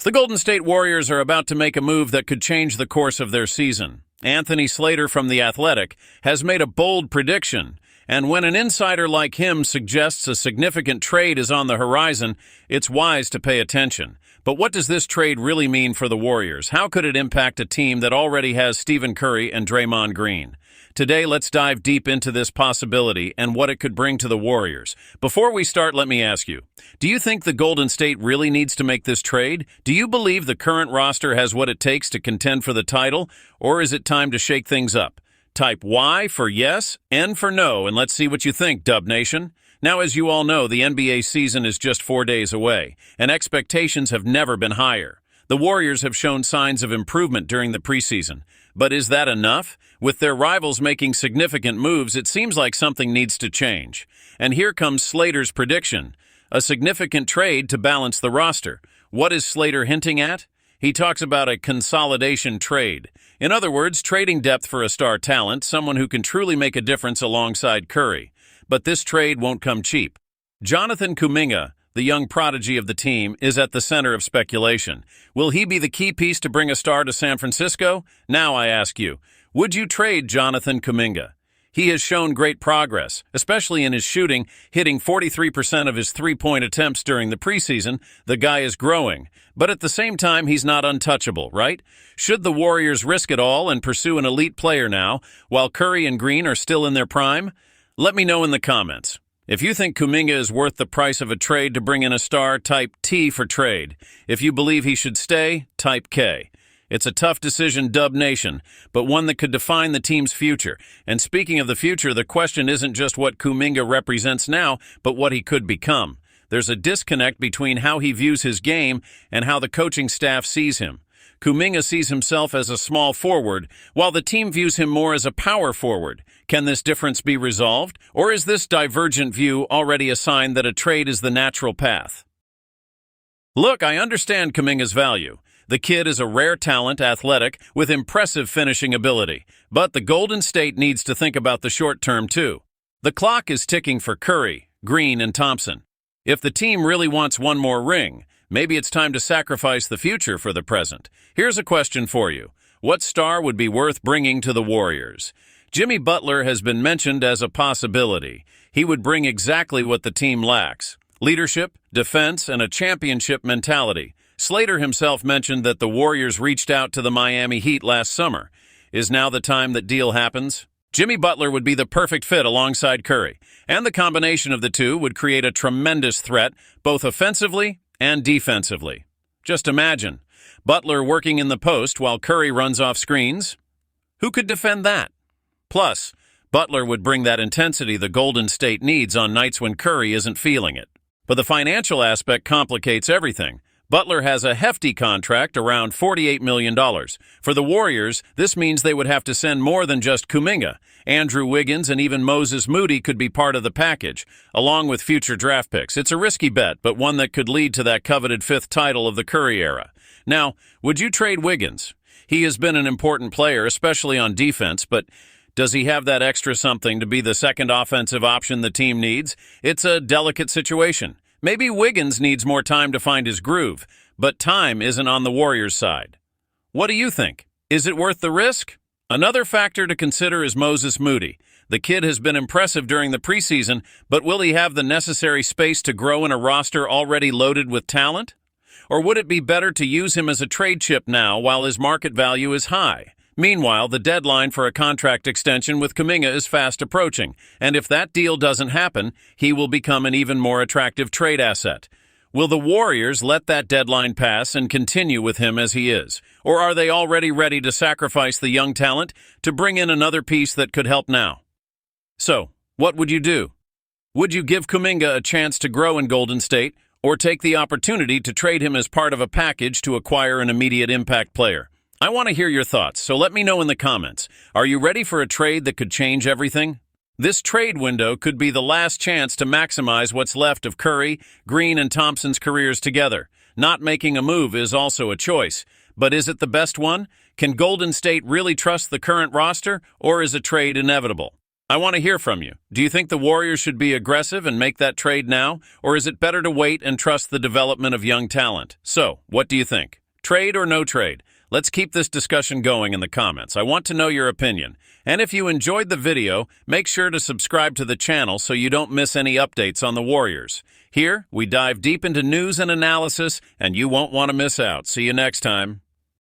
The Golden State Warriors are about to make a move that could change the course of their season. Anthony Slater from The Athletic has made a bold prediction, and when an insider like him suggests a significant trade is on the horizon, it's wise to pay attention. But what does this trade really mean for the Warriors? How could it impact a team that already has Stephen Curry and Draymond Green? Today, let's dive deep into this possibility and what it could bring to the Warriors. Before we start, let me ask you, do you think the Golden State really needs to make this trade? Do you believe the current roster has what it takes to contend for the title, or is it time to shake things up? Type Y for yes, N for no, and let's see what you think, Dub Nation. Now, as you all know, the NBA season is just 4 days away, and expectations have never been higher. The Warriors have shown signs of improvement during the preseason. But is that enough? With their rivals making significant moves, it seems like something needs to change. And here comes Slater's prediction, a significant trade to balance the roster. What is Slater hinting at? He talks about a consolidation trade. In other words, trading depth for a star talent, someone who can truly make a difference alongside Curry. But this trade won't come cheap. Jonathan Kuminga, the young prodigy of the team, is at the center of speculation. Will he be the key piece to bring a star to San Francisco? Now I ask you, would you trade Jonathan Kuminga? He has shown great progress, especially in his shooting, hitting 43% of his three-point attempts during the preseason. The guy is growing, but at the same time, he's not untouchable, right? Should the Warriors risk it all and pursue an elite player now, while Curry and Green are still in their prime? Let me know in the comments. If you think Kuminga is worth the price of a trade to bring in a star, type T for trade. If you believe he should stay, type K. It's a tough decision, Dub Nation, but one that could define the team's future. And speaking of the future, the question isn't just what Kuminga represents now, but what he could become. There's a disconnect between how he views his game and how the coaching staff sees him. Kuminga sees himself as a small forward, while the team views him more as a power forward. Can this difference be resolved, or is this divergent view already a sign that a trade is the natural path? Look, I understand Kuminga's value. The kid is a rare talent, athletic, with impressive finishing ability. But the Golden State needs to think about the short term, too. The clock is ticking for Curry, Green, and Thompson. If the team really wants one more ring, maybe it's time to sacrifice the future for the present. Here's a question for you. What star would be worth bringing to the Warriors? Jimmy Butler has been mentioned as a possibility. He would bring exactly what the team lacks: leadership, defense, and a championship mentality. Slater himself mentioned that the Warriors reached out to the Miami Heat last summer. Is now the time that deal happens? Jimmy Butler would be the perfect fit alongside Curry, and the combination of the two would create a tremendous threat, both offensively and defensively. Just imagine, Butler working in the post while Curry runs off screens. Who could defend that? Plus, Butler would bring that intensity the Golden State needs on nights when Curry isn't feeling it. But the financial aspect complicates everything. Butler has a hefty contract, around $48 million. For the Warriors, this means they would have to send more than just Kuminga. Andrew Wiggins and even Moses Moody could be part of the package, along with future draft picks. It's a risky bet, but one that could lead to that coveted fifth title of the Curry era. Now, would you trade Wiggins? He has been an important player, especially on defense, but does he have that extra something to be the second offensive option the team needs? It's a delicate situation. Maybe Wiggins needs more time to find his groove, but time isn't on the Warriors' side. What do you think? Is it worth the risk? Another factor to consider is Moses Moody. The kid has been impressive during the preseason, but will he have the necessary space to grow in a roster already loaded with talent? Or would it be better to use him as a trade chip now while his market value is high? Meanwhile, the deadline for a contract extension with Kuminga is fast approaching, and if that deal doesn't happen, he will become an even more attractive trade asset. Will the Warriors let that deadline pass and continue with him as he is? Or are they already ready to sacrifice the young talent to bring in another piece that could help now? So, what would you do? Would you give Kuminga a chance to grow in Golden State, or take the opportunity to trade him as part of a package to acquire an immediate impact player? I want to hear your thoughts, so let me know in the comments. Are you ready for a trade that could change everything? This trade window could be the last chance to maximize what's left of Curry, Green, and Thompson's careers together. Not making a move is also a choice, but is it the best one? Can Golden State really trust the current roster, or is a trade inevitable? I want to hear from you. Do you think the Warriors should be aggressive and make that trade now, or is it better to wait and trust the development of young talent? So, what do you think? Trade or no trade? Let's keep this discussion going in the comments. I want to know your opinion. And if you enjoyed the video, make sure to subscribe to the channel so you don't miss any updates on the Warriors. Here, we dive deep into news and analysis, and you won't want to miss out. See you next time.